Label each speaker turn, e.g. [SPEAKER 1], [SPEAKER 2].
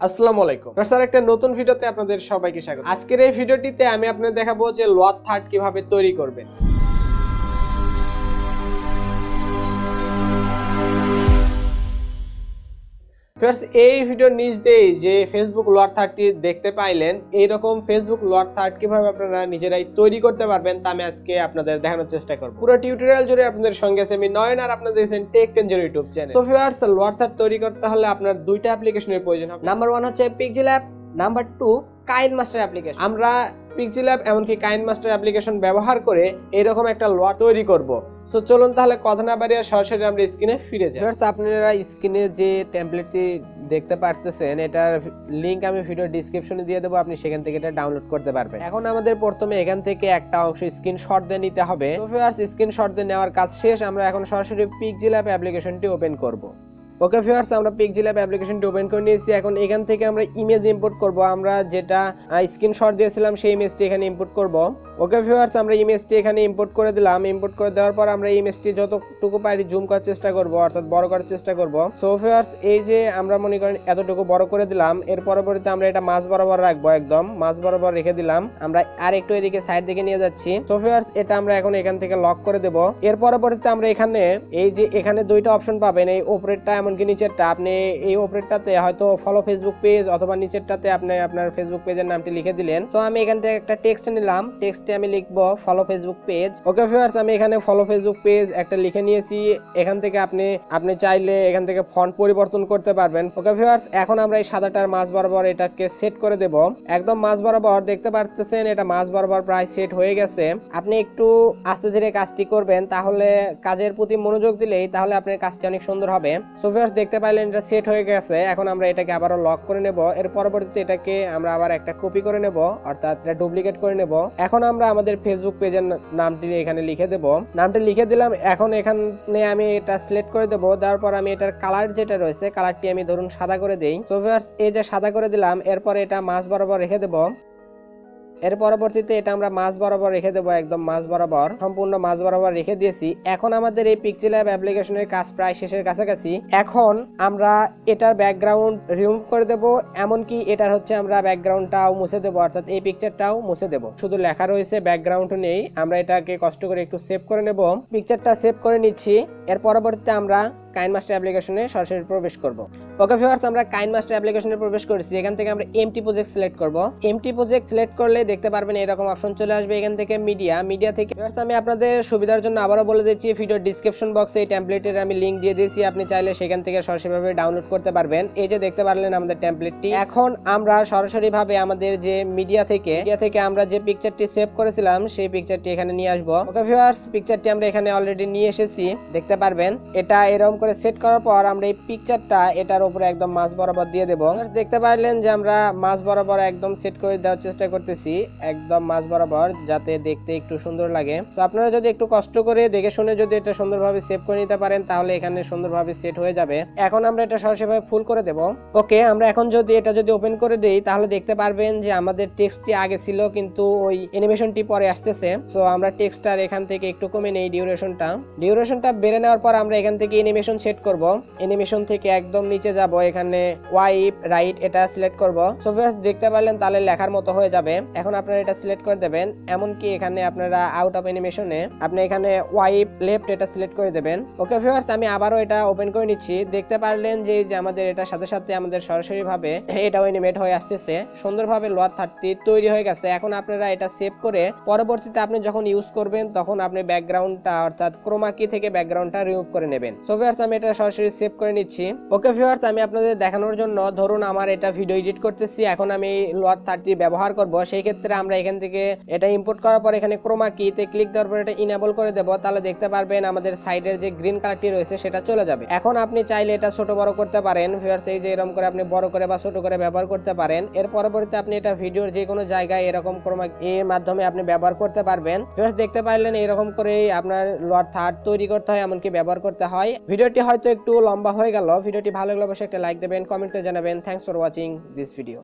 [SPEAKER 1] আসসালামু আলাইকুম স্যার, একটা নতুন ভিডিওতে আপনাদের সবাইকে স্বাগত। আজকের এই ভিডিওটিতে আমি আপনাদের দেখাবো যে লোয়ার থার্ড কিভাবে তৈরি করবেন। এই ভিডিওর নিচ দিয়েই যে ফেসবুক লোয়ার থার্ডটি দেখতে পাইলেন, এইরকম ফেসবুক লোয়ার থার্ড কিভাবে আপনারা নিজেরাই তৈরি করতে পারবেন তা আমি আজকে আপনাদের দেখানোর চেষ্টা করব। পুরো টিউটোরিয়াল জুড়ে আপনাদের সঙ্গে আছে আমি নয়ন, আর আপনারা দেখছেন টেক টেনজের YouTube channel. So viewers, lower third তৈরি করতে হলে আপনার দুইটা অ্যাপ্লিকেশনের প্রয়োজন হবে। নাম্বার 1 হচ্ছে পিক্সিল্যাব, নাম্বার 2 কাইনমাস্টার অ্যাপ্লিকেশন। আমরা পিক্সিল্যাব এমনকি কাইনমাস্টার অ্যাপ্লিকেশন ব্যবহার করে এরকম একটা লোয়ার তৈরি করব। সো চলুন তাহলে কথা না বাড়িয়ে সরাসরি আমরা স্ক্রিনে ফিরে যাই। ভিউয়ার্স, আপনারা স্ক্রিনে যে টেমপ্লেটটি দেখতে পারতেছেন, এটার লিংক আমি ভিডিও ডেসক্রিপশনে দিয়ে দেবো, আপনি সেখান থেকে এটা ডাউনলোড করতে পারবেন। এখন আমাদের প্রথমে এখান থেকে একটা অংশ স্ক্রিনশট দিয়ে নিতে হবে। তো ভিউয়ার্স, স্ক্রিনশট দিয়ে নেওয়ার কাজ শেষ। আমরা এখন সরাসরি পিক্সিল্যাব অ্যাপ্লিকেশনটি ওপেন করব। ওকে ভিউয়ার্স, আমরা পিক্সিল্যাব অ্যাপ্লিকেশনটি ওপেন করে নিয়েছি। এখন এখান থেকে আমরা ইমেজ ইম্পোর্ট করব। আমরা যেটা স্ক্রিনশট দিয়েছিলাম সেই ইমেজটি এখানে ইম্পোর্ট করব। ওকে ভিউয়ার্স, আমরা ইমেজটি এখানে ইম্পোর্ট করে দিলাম। ইম্পোর্ট করে দেওয়ার পর আমরা ইমেজটি যতটুকু পারি জুম করার চেষ্টা করব, অর্থাৎ বড় করার চেষ্টা করব। সো ভিউয়ার্স, এই যে আমরা মনে করেন এতটুকু বড় করে দিলাম। এর পরবর্তীতে আমরা এটা মাঝ বরাবর রাখবো, একদম মাঝ বরাবর রেখে দিলাম। আমরা আর একটু এদিকে সাইড দিকে নিয়ে যাচ্ছি। সো ভিউয়ার্স, এটা আমরা এখন এখান থেকে লক করে দেব। এর পরবর্তীতে আমরা এখানে এই যে এখানে দুইটা অপশন পাবেন, এই উপরেরটা এমনকি নিচেরটা। আপনি এই উপরেরটাতে হয়তো ফলো ফেসবুক পেজ, অথবা নিচেরটাতে আপনি আপনার ফেসবুক পেজের নামটি লিখে দিলেন। তো আমি এখান থেকে একটা টেক্সট নিলাম, টেক্সটে আমি লিখবো follow Facebook page. Okay viewers, আমি এখানে ফলো ফেসবুক পেজ একটা লিখে নিয়েছি। এখান থেকে আপনি চাইলে এখান থেকে ফন্ট পরিবর্তন করতে পারবেন। ওকে ভিউয়ার্স, এখন আমরা এই সাদাটার মাঝ বরাবর এটাকে সেট করে দেব। একদম মাঝ বরাবর দেখতে পারতেছেন, এটা মাঝ বরাবর প্রায় সেট হয়ে গেছে। আপনি একটু আস্তে ধীরে কাজটি করবেন, তাহলে কাজের প্রতি মনোযোগ দিলেই তাহলে আপনার কাজটি অনেক সুন্দর হবে। সো ভিউয়ার্স, দেখতে পাইলেন এটা সেট হয়ে গেছে। এখন আমরা এটাকে আবারও লক করে নেব। এর পরবর্তীতে এটাকে আমরা আবার একটা কপি করে নেব, অর্থাৎ এটা ডুপ্লিকেট করে নেব। এখন আমরা আমাদের ফেসবুক পেজের নামটি এখানে লিখে দেব। নামটি লিখে দিলাম। এখন এখানে আমি এটা সিলেক্ট করে দেব। দেওয়ার পর আমি এটার কালার যেটা রয়েছে, কালারটি আমি ধরুন সাদা করে দেই। সো ভিউয়ার্স, এই যে সাদা করে দিলাম, এরপর এটা মাঝ বরাবর রেখে দেব। এর পরবর্তীতে এটা আমরা মাঝ বরাবর রেখে দেবো, একদম মাঝ বরাবর, সম্পূর্ণ মাঝ বরাবর রেখে দিয়েছি। এখন আমাদের এই পিক্সিল্যাব অ্যাপ্লিকেশনের কাজ প্রায় শেষের কাছাকাছি। এখন আমরা এটার ব্যাকগ্রাউন্ড রিমুভ করে দেব, এমনকি এটার হচ্ছে আমরা ব্যাকগ্রাউন্ডটাও মুছে দেবো, অর্থাৎ এই পিকচারটাও মুছে দেব। শুধু লেখা রয়েছে, ব্যাকগ্রাউন্ড নেই। আমরা এটাকে কষ্ট করে একটু সেভ করে নেব। পিকচারটা সেভ করে নিচ্ছি। এর পরবর্তীতে আমরা কাইনমাস্টার অ্যাপ্লিকেশনে সরাসরি প্রবেশ করব। ওকে ভিউয়ার্স, আমরা কাইনমাস্টার অ্যাপ্লিকেশনে প্রবেশ করেছি। এখান থেকে আমরা এমটি প্রজেক্ট সিলেক্ট করব। এমটি প্রজেক্ট সিলেক্ট করলে দেখতে পারবেন এরকম অপশন চলে আসবে। এখান থেকে মিডিয়া থেকে ভিউয়ার্স, আমি আপনাদের সুবিধার জন্য আবারও বলে দিচ্ছি, ভিডিওর ডেসক্রিপশন বক্সে এই টেমপ্লেটের আমি লিংক দিয়ে দিয়েছি। আপনি চাইলে সেখান থেকে সরাসরিভাবে ডাউনলোড করতে পারবেন। এই যে দেখতে পারলেন আমাদের টেমপ্লেটটি। এখন আমরা সরাসরিভাবে আমাদের যে মিডিয়া থেকে আমরা যে পিকচারটি সেভ করেছিলাম সেই পিকচারটি এখানে নিয়ে আসব। ওকে ভিউয়ার্স, পিকচারটি আমরা এখানে অলরেডি নিয়ে এসেছি, দেখতে পারবেন। এটা এরকম করে সেট করার পর আমরা এই পিকচারটা এটার উপরে একদম মাঝ বরাবর দিয়ে দেব। দেখতে পারলেন যে আমরা মাঝ বরাবর একদম সেট করে দেওয়ার চেষ্টা করতেছি, একদম মাঝ বরাবর, যাতে দেখতে একটু সুন্দর লাগে। তো আপনারা যদি একটু কষ্ট করে দেখে শুনে যদি এটা সুন্দরভাবে সেভ করে নিতে পারেন, তাহলে এখানে সুন্দরভাবে সেট হয়ে যাবে। এখন আমরা এটা সরাসরিভাবে ফুল করে দেব। ওকে, আমরা এখন এটা যদি ওপেন করে দেই, তাহলে দেখতে পারবেন যে আমাদের টেক্সটটি আগে ছিল, কিন্তু ওই অ্যানিমেশনটি পরে আসতেছে। সো আমরা টেক্সটটার এখান থেকে একটু কমে নেই, ডিউরেশনটা বেড়ে নেওয়ার পর আমরা এখান থেকে অ্যানিমেশন সেট করব। অ্যানিমেশন থেকে একদম নিচে যাব, এখানে ওয়াইপ রাইট এটা সিলেক্ট করব। সো ভিউয়ার্স, দেখতে পারলেন তাহলে লেখার মতো হয়ে যাবে। এখন আপনারা এটা সিলেক্ট করে দেবেন। এমনকি এখানে আপনারা আউট অফ অ্যানিমেশনে আপনি এখানে ওয়াইপ লেফট এটা সিলেক্ট করে দেবেন। ওকে ভিউয়ার্স, আমি আবারও এটা ওপেন করে নিচ্ছি। দেখতে পারলেন যে আমাদের এটার সাথে সাথে আমাদের সরাসরি ভাবে এটাও অ্যানিমেট হয়ে আসতেছে। সুন্দরভাবে লোয়ার থার্ডটি তৈরি হয়ে গেছে। এখন আপনারা এটা সেভ করে পরবর্তীতে আপনি যখন ইউজ করবেন, তখন আপনি ব্যাকগ্রাউন্ডটা, অর্থাৎ ক্রোমা কি থেকে ব্যাকগ্রাউন্ডটা রিমুভ করে নেবেন। সো ভিউয়ার্স, আমি এটা সরাসরি সেভ করে নিচ্ছি। ওকে ভিউয়ার্স, আমি আপনাদের দেখানোর জন্য, ধরুন আমার এটা ভিডিও এডিট করতেছি, এখন আমি লোয়ার থার্ডটি ব্যবহার করব। সেই ক্ষেত্রে আমরা এখান থেকে এটা ইম্পোর্ট করার পর এখানে ক্রোমা কিতে ক্লিক দেওয়ার পর এটা ইনেবল করে দেব। তাহলে দেখতে পারবেন আমাদের সাইডের যে গ্রিন কালারটি রয়েছে সেটা চলে যাবে। এখন আপনি চাইলে এটা ছোট বড় করতে পারেন। ভিউয়ার্স, এই যে এরকম করে আপনি বড় করে বা ছোট করে ব্যবহার করতে পারেন। এর পরবর্তীতে আপনি এটা ভিডিওর যে কোনো জায়গায় এরকম ক্রোমা এর মাধ্যমে আপনি ব্যবহার করতে পারবেন। ভিউয়ার্স, দেখতে পারলেন এরকম করে আপনার লোয়ার থার্ড তৈরি করতে হয়, এমনকি ব্যবহার করতে হয়। ভিডিওটি হয়তো একটু লম্বা হয়ে গেল। ভিডিওটি ভালো লাগলে অবশ্যই একটা লাইক দেবেন, কমেন্ট করে জানাবেন। Thanks for watching this video.